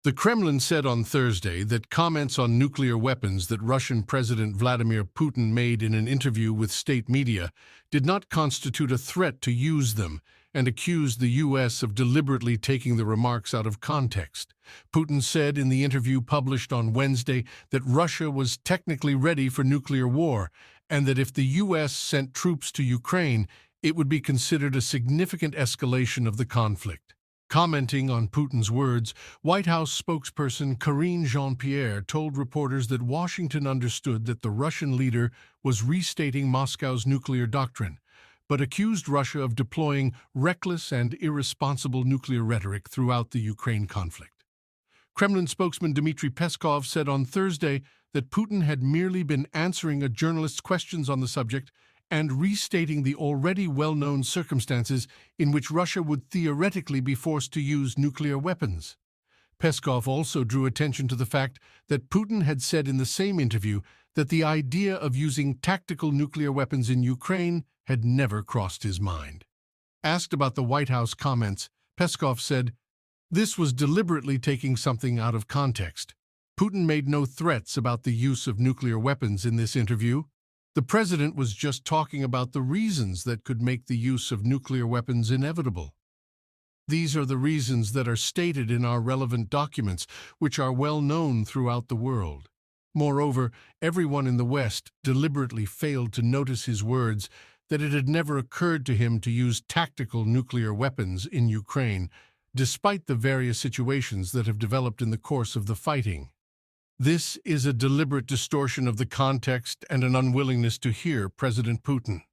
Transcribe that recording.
The Kremlin said on Thursday that comments on nuclear weapons that Russian President Vladimir Putin made in an interview with state media did not constitute a threat to use them, and accused the U.S. of deliberately taking the remarks out of context. Putin said in the interview published on Wednesday that Russia was technically ready for nuclear war, and that if the U.S. sent troops to Ukraine, it would be considered a significant escalation of the conflict. Commenting on Putin's words, White House spokesperson Karine Jean-Pierre told reporters that Washington understood that the Russian leader was restating Moscow's nuclear doctrine, but accused Russia of deploying reckless and irresponsible nuclear rhetoric throughout the Ukraine conflict. Kremlin spokesman Dmitry Peskov said on Thursday that Putin had merely been answering a journalist's questions on the subject and restating the already well-known circumstances in which Russia would theoretically be forced to use nuclear weapons. Peskov also drew attention to the fact that Putin had said in the same interview that the idea of using tactical nuclear weapons in Ukraine had never crossed his mind. Asked about the White House comments, Peskov said, "This was deliberately taking something out of context. Putin made no threats about the use of nuclear weapons in this interview. The president was just talking about the reasons that could make the use of nuclear weapons inevitable. These are the reasons that are stated in our relevant documents, which are well known throughout the world." Moreover, everyone in the West deliberately failed to notice his words that it had never occurred to him to use tactical nuclear weapons in Ukraine, despite the various situations that have developed in the course of the fighting. This is a deliberate distortion of the context and an unwillingness to hear President Putin.